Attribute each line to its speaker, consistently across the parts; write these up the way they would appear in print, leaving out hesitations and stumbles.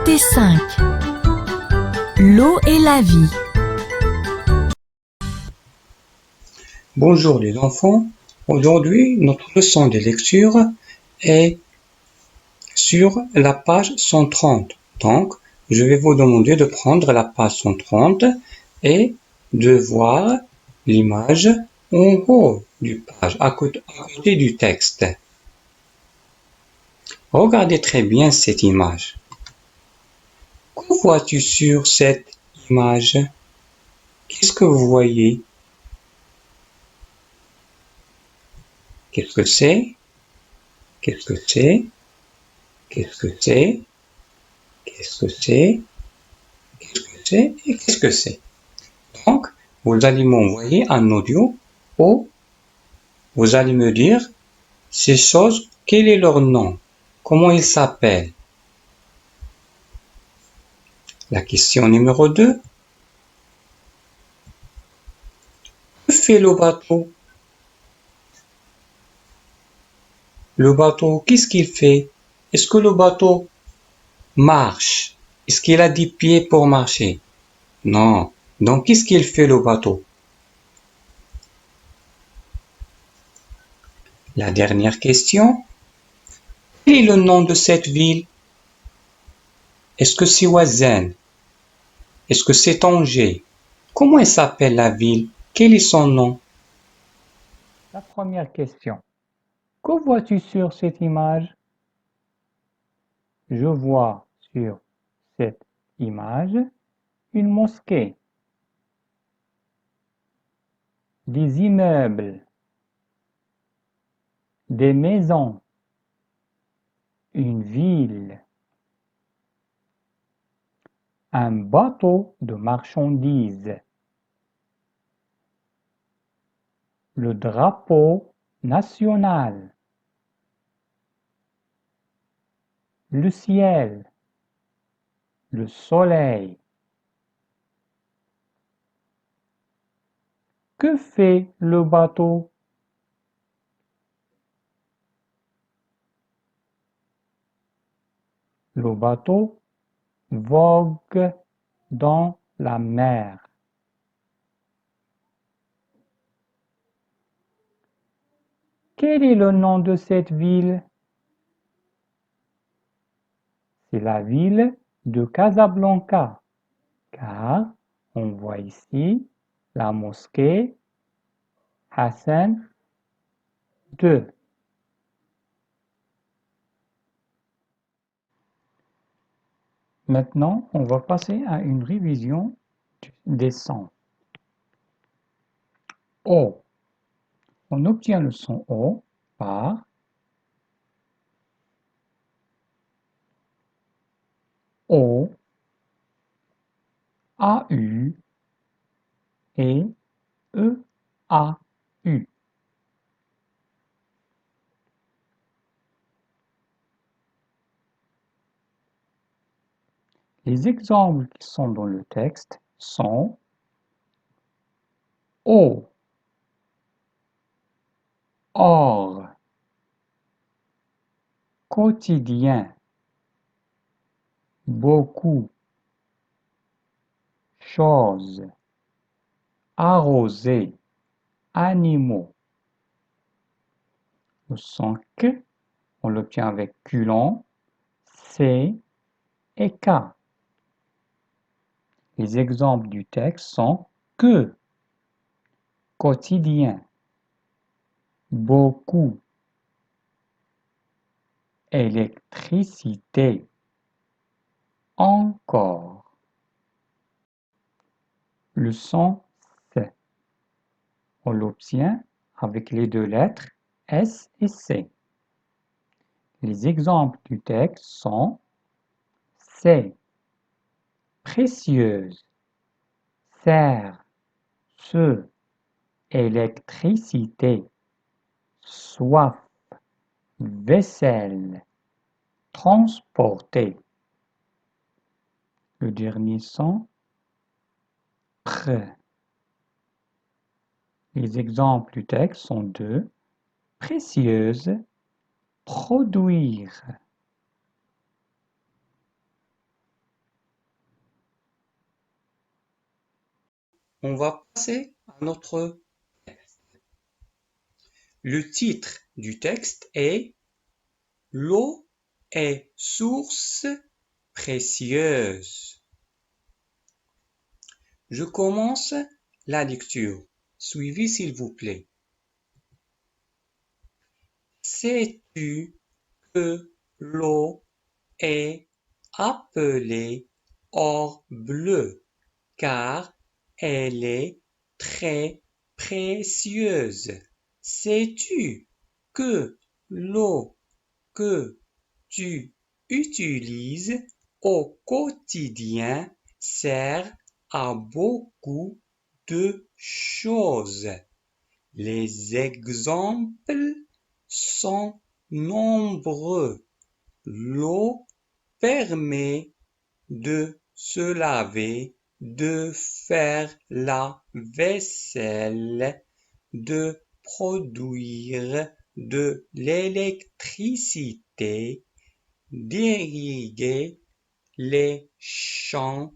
Speaker 1: Activité 5. L'eau et la vie.
Speaker 2: Bonjour les enfants, aujourd'hui notre leçon de lecture est sur la page 130. Donc, je vais vous demander de prendre la page 130 et de voir l'image en haut du page, à côté du texte. Regardez très bien cette image. Que vois-tu sur cette image? Qu'est-ce que vous voyez? Qu'est-ce que c'est? Qu'est-ce que c'est? Qu'est-ce que c'est? Qu'est-ce que c'est? Qu'est-ce que c'est? Et qu'est-ce que c'est? Donc, vous allez m'envoyer un audio où vous allez me dire ces choses, quel est leur nom? Comment ils s'appellent? La question numéro 2. Que fait le bateau? Le bateau, qu'est-ce qu'il fait? Est-ce que le bateau marche? Est-ce qu'il a 10 pieds pour marcher? Non. Donc, qu'est-ce qu'il fait le bateau? La dernière question. Quel est le nom de cette ville? Est-ce que c'est Ouazen? Est-ce que c'est Tanger? Comment elle s'appelle la ville? Quel est son nom?
Speaker 3: La première question. Que vois-tu sur cette image? Je vois sur cette image une mosquée, des immeubles, des maisons, une ville, un bateau de marchandises, le drapeau national, le ciel, le soleil. Que fait le bateau? Le bateau vogue dans la mer. Quel est le nom de cette ville? C'est la ville de Casablanca, car on voit ici la mosquée Hassan II. Maintenant, on va passer à une révision des sons. O. On obtient le son O par O, AU et EAU. Les exemples qui sont dans le texte sont O, or, quotidien, beaucoup, chose, arroser, animaux. Le son Q, on l'obtient avec culon, C et K. Les exemples du texte sont que, quotidien, beaucoup, électricité, encore. Le son C, on l'obtient avec les deux lettres S et C. Les exemples du texte sont c'est, précieuse, serre, se, électricité, soif, vaisselle, transporter. Le dernier son, pr. Les exemples du texte sont deux, précieuse, produire.
Speaker 2: on va passer à notre texte. Le titre du texte est « L'eau est source précieuse ». Je commence la lecture. Suivez s'il vous plaît. Sais-tu que l'eau est appelée or bleu car elle est très précieuse? Sais-tu que l'eau que tu utilises au quotidien sert à beaucoup de choses? Les exemples sont nombreux. L'eau permet de se laver, de faire la vaisselle, de produire de l'électricité, d'irriguer les champs,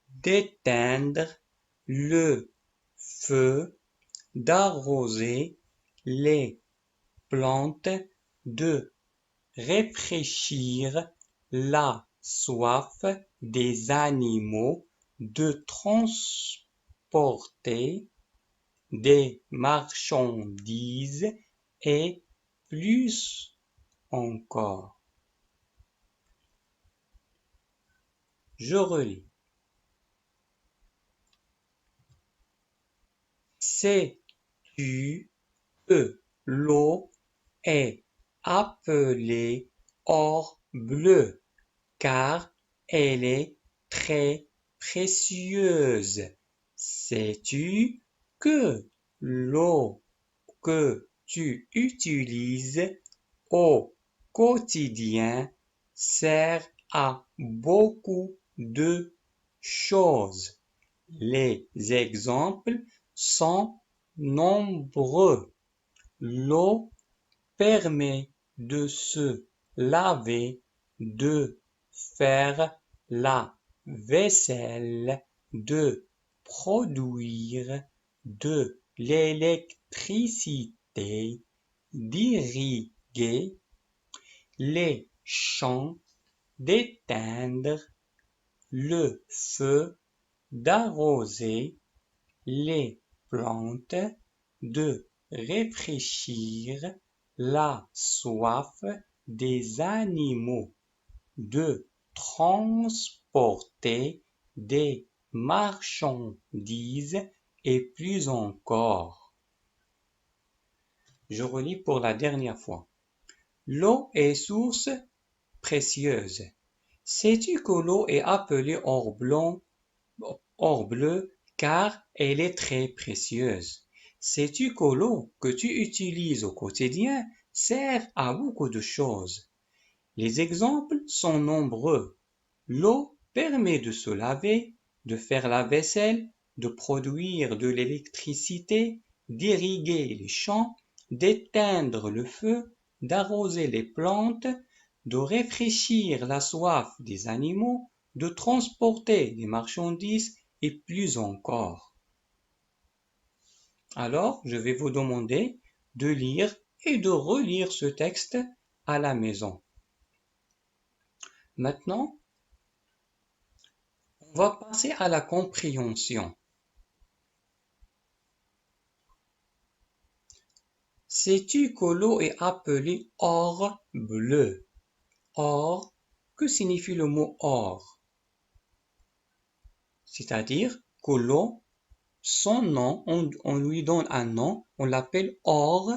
Speaker 2: d'éteindre le feu, d'arroser les plantes, de rafraîchir la soif des animaux, de transporter des marchandises et plus encore. Je relis. Sais-tu que l'eau est appelée or bleu car elle est très précieuse? Sais-tu que l'eau que tu utilises au quotidien sert à beaucoup de choses? Les exemples sont nombreux. L'eau permet de se laver, de faire la vaisselle, de produire de l'électricité, d'irriguer les champs, d'éteindre le feu, d'arroser les plantes, de rafraîchir la soif des animaux, de transporter des marchandises et plus encore. Je relis pour la dernière fois. L'eau est source précieuse. Sais-tu que l'eau est appelée or bleu car elle est très précieuse? Sais-tu que l'eau que tu utilises au quotidien sert à beaucoup de choses? Les exemples sont nombreux. L'eau permet de se laver, de faire la vaisselle, de produire de l'électricité, d'irriguer les champs, d'éteindre le feu, d'arroser les plantes, de rafraîchir la soif des animaux, de transporter des marchandises et plus encore. Alors, je vais vous demander de lire et de relire ce texte à la maison. Maintenant, on va passer à la compréhension. Sais-tu que l'eau est appelée or bleu? Or, que signifie le mot or? C'est-à-dire que l'eau, son nom, on lui donne un nom, on l'appelle or.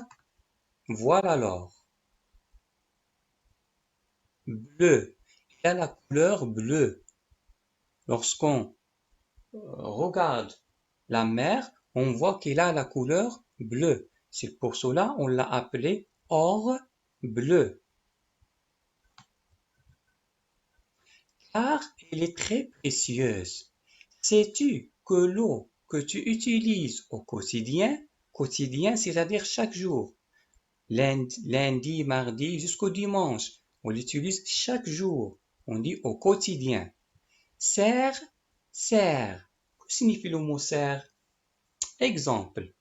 Speaker 2: Voilà l'or. Bleu, il a la couleur bleue. Lorsqu'on regarde la mer, on voit qu'il a la couleur bleue. C'est pour cela on l'a appelé or bleu. Car elle est très précieuse. Sais-tu que l'eau que tu utilises au quotidien, c'est-à-dire chaque jour, lundi, mardi jusqu'au dimanche, on l'utilise chaque jour, on dit au quotidien. Sert. Que signifie le mot sert? Exemple.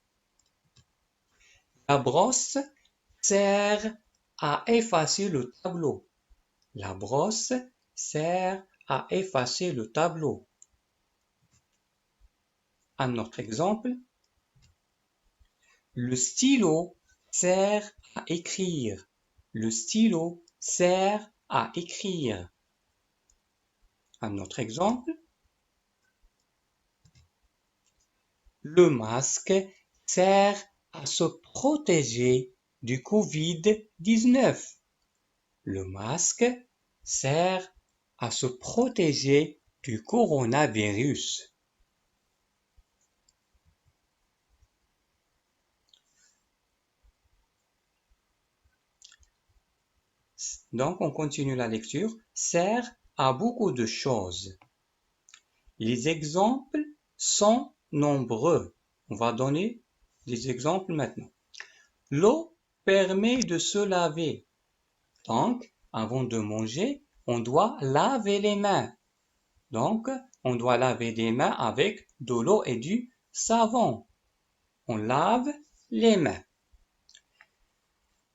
Speaker 2: La brosse sert à effacer le tableau. La brosse sert à effacer le tableau. Un autre exemple. Le stylo sert à écrire. Le stylo sert à écrire. Un autre exemple. Le masque sert à se protéger du Covid-19. Le masque sert à se protéger du coronavirus. Donc, on continue la lecture. Sert à beaucoup de choses. Les exemples sont nombreux. On va donner des exemples maintenant. L'eau permet de se laver. Donc, avant de manger, on doit laver les mains. Donc, on doit laver les mains avec de l'eau et du savon. On lave les mains.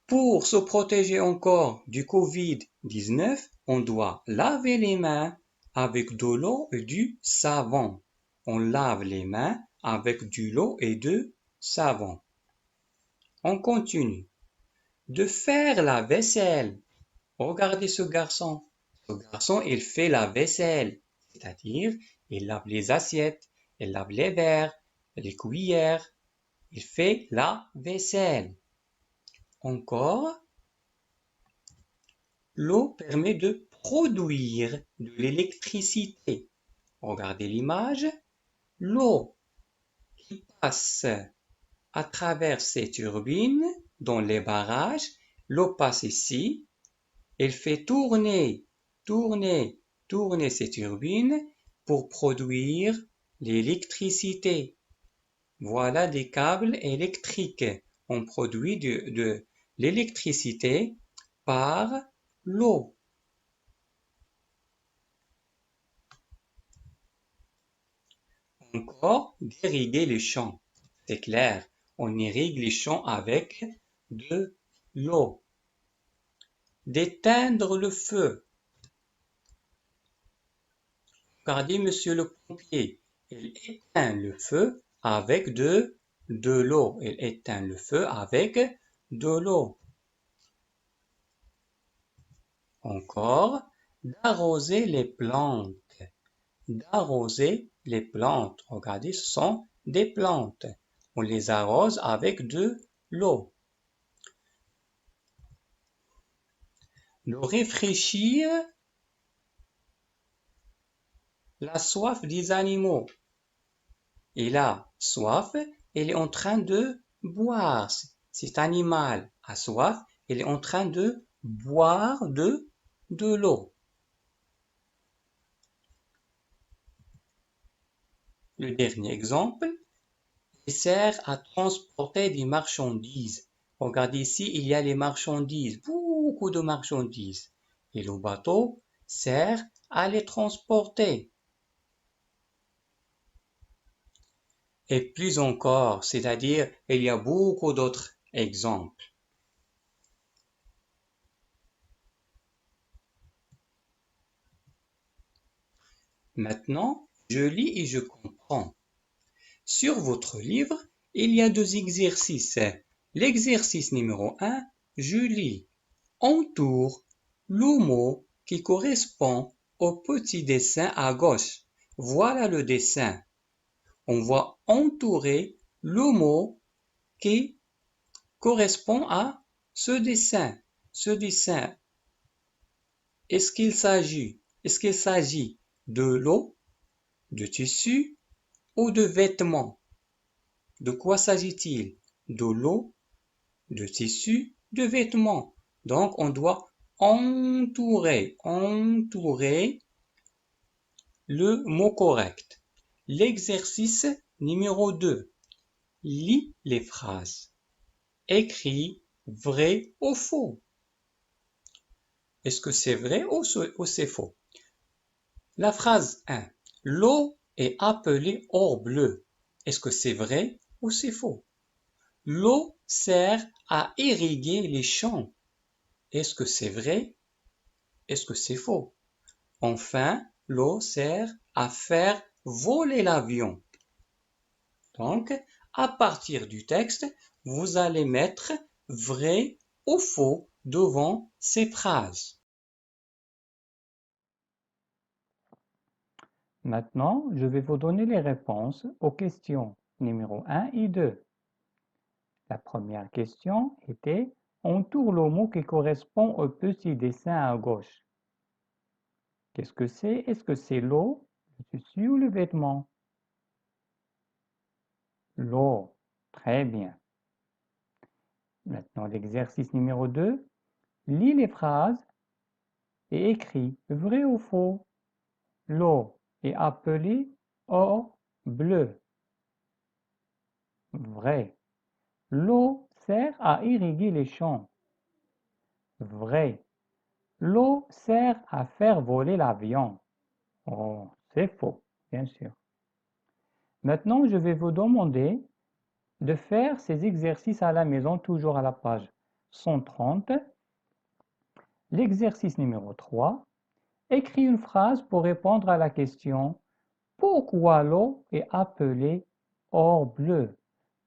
Speaker 2: Pour se protéger encore du Covid-19, on doit laver les mains avec de l'eau et du savon. On lave les mains avec de l'eau et du savon. On continue. De faire la vaisselle. Regardez ce garçon. Ce garçon, il fait la vaisselle. C'est-à-dire, il lave les assiettes, il lave les verres, les cuillères. Il fait la vaisselle. Encore, l'eau permet de produire de l'électricité. Regardez l'image. L'eau qui passe à travers ces turbines dans les barrages, l'eau passe ici. Elle fait tourner ces turbines pour produire l'électricité. Voilà des câbles électriques. On produit de l'électricité par l'eau. Encore, d'irriguer les champs. C'est clair, on irrigue les champs avec de l'eau. D'éteindre le feu. Regardez, monsieur le pompier, il éteint le feu avec de l'eau. Il éteint le feu avec de l'eau. Encore, d'arroser les plantes. D'arroser les plantes. Regardez, ce sont des plantes. On les arrose avec de l'eau. De réfléchir la soif des animaux. Il a soif, il est en train de boire. Cet animal a soif, il est en train de boire de l'eau. Le dernier exemple, il sert à transporter des marchandises. Regardez ici, il y a les marchandises, beaucoup de marchandises. Et le bateau sert à les transporter. Et plus encore, c'est-à-dire, il y a beaucoup d'autres exemples. Maintenant, je lis et je comprends. Sur votre livre, il y a 2 exercices. L'exercice numéro 1, je lis. Entoure le mot qui correspond au petit dessin à gauche. Voilà le dessin. On va entourer le mot qui correspond à ce dessin. Ce dessin, est-ce qu'il s'agit de l'eau, de tissu ou de vêtements? De quoi s'agit-il? De l'eau, de tissu, de vêtements. Donc, on doit entourer le mot correct. L'exercice numéro 2. Lis les phrases. Écris vrai ou faux. Est-ce que c'est vrai ou c'est faux? La phrase 1. L'eau est appelée or bleu. Est-ce que c'est vrai ou c'est faux? L'eau sert à irriguer les champs. Est-ce que c'est vrai? Est-ce que c'est faux? Enfin, l'eau sert à faire voler l'avion. Donc, à partir du texte, vous allez mettre vrai ou faux devant ces phrases.
Speaker 3: Maintenant, je vais vous donner les réponses aux questions numéro 1 et 2. La première question était « Entoure le mot qui correspond au petit dessin à gauche ». Qu'est-ce que c'est? Est-ce que c'est l'eau, le tissu ou le vêtement? L'eau. Très bien. Maintenant, l'exercice numéro 2. Lis les phrases et écris vrai ou faux. L'eau est appelée or bleu. Vrai. L'eau sert à irriguer les champs. Vrai. L'eau sert à faire voler l'avion. Oh, c'est faux, bien sûr. Maintenant, je vais vous demander de faire ces exercices à la maison, toujours à la page 130. L'exercice numéro 3. Écris une phrase pour répondre à la question « Pourquoi l'eau est appelée or bleu ?»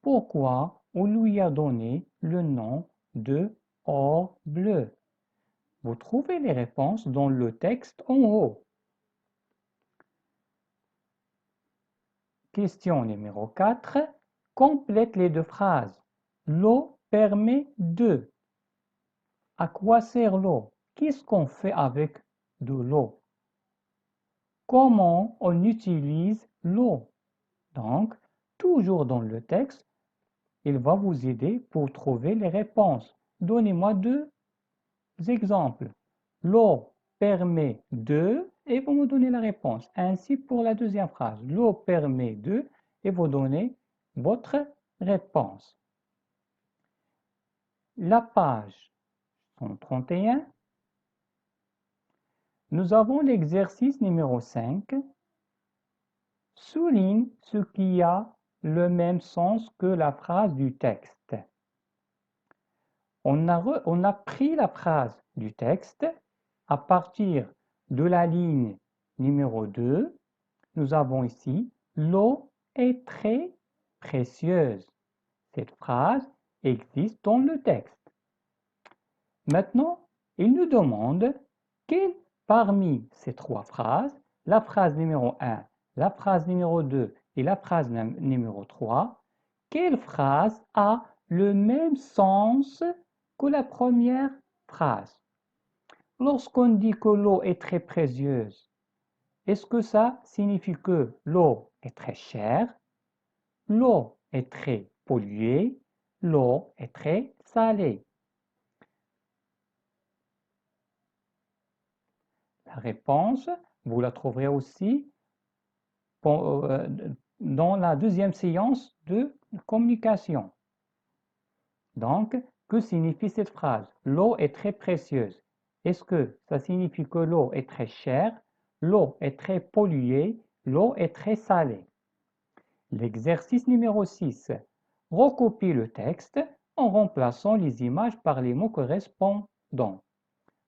Speaker 3: Pourquoi on lui a donné le nom de or bleu? Vous trouvez les réponses dans le texte en haut. Question numéro 4. Complète les deux phrases. L'eau permet de. À quoi sert l'eau? Qu'est-ce qu'on fait avec de l'eau? Comment on utilise l'eau? Donc, toujours dans le texte, il va vous aider pour trouver les réponses. Donnez-moi deux exemples. L'eau permet de, et vous me donnez la réponse. Ainsi pour la deuxième phrase. L'eau permet de, et vous donnez votre réponse. La page 131. Nous avons l'exercice numéro 5. Souligne ce qui a le même sens que la phrase du texte. On a pris la phrase du texte à partir de la ligne numéro 2. Nous avons ici « L'eau est très précieuse ». Cette phrase existe dans le texte. Maintenant, il nous demande quelle parmi ces trois phrases, la phrase numéro 1, la phrase numéro 2 et la phrase numéro 3, quelle phrase a le même sens que la première phrase? Lorsqu'on dit que l'eau est très précieuse, est-ce que ça signifie que l'eau est très chère? L'eau est très polluée? L'eau est très salée? La réponse, vous la trouverez aussi dans la deuxième séance de communication. Donc, que signifie cette phrase? L'eau est très précieuse. Est-ce que ça signifie que l'eau est très chère? L'eau est très polluée? L'eau est très salée? L'exercice numéro 6. Recopie le texte en remplaçant les images par les mots correspondants.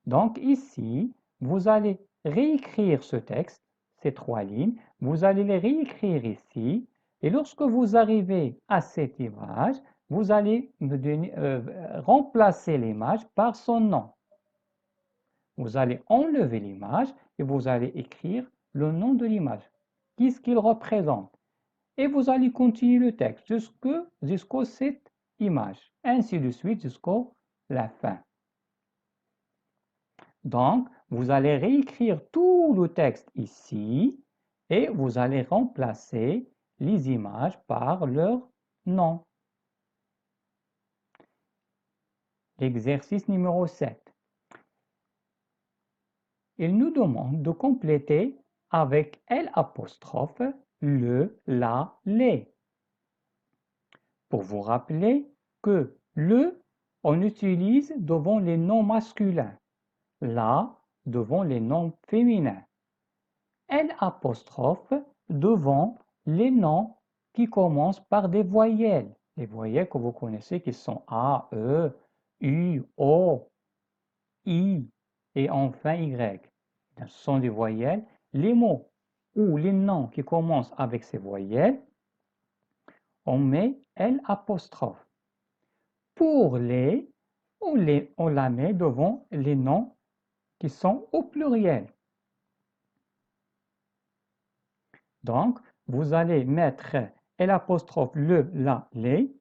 Speaker 3: Donc ici, vous allez réécrire ce texte, ces trois lignes, vous allez les réécrire ici, et lorsque vous arrivez à cette image, vous allez remplacer l'image par son nom. Vous allez enlever l'image et vous allez écrire le nom de l'image. Qu'est-ce qu'il représente? Et vous allez continuer le texte jusqu'à cette image, ainsi de suite jusqu'à la fin. Donc, vous allez réécrire tout le texte ici et vous allez remplacer les images par leur nom. L'exercice numéro 7. Il nous demande de compléter avec L', le, la, les. Pour vous rappeler que le, on utilise devant les noms masculins. La devant les noms féminins. L' devant les noms qui commencent par des voyelles. Les voyelles que vous connaissez qui sont A, E, U, O, I et enfin Y. Ce sont des voyelles. Les mots ou les noms qui commencent avec ces voyelles, on met L apostrophe. Pour les, on la met devant les noms qui sont au pluriel. Donc, vous allez mettre L apostrophe le, la, les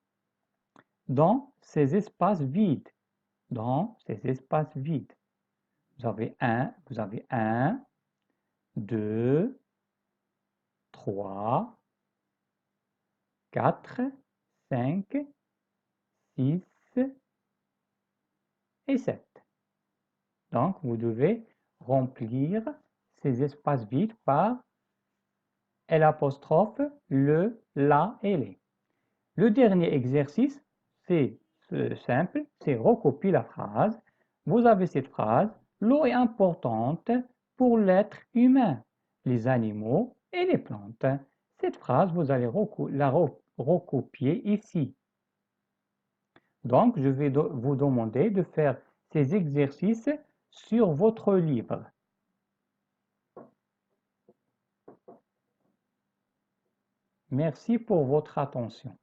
Speaker 3: dans ces espaces vides. Dans ces espaces vides. Vous avez 1, 2, 3, 4, 5, 6 et 7. Donc, vous devez remplir ces espaces vides par L apostrophe, le, la et les. Le dernier exercice, c'est simple, c'est recopier la phrase. Vous avez cette phrase, l'eau est importante pour l'être humain, les animaux et les plantes. Cette phrase, vous allez la recopier ici. Donc, je vais vous demander de faire ces exercices sur votre livre. Merci pour votre attention.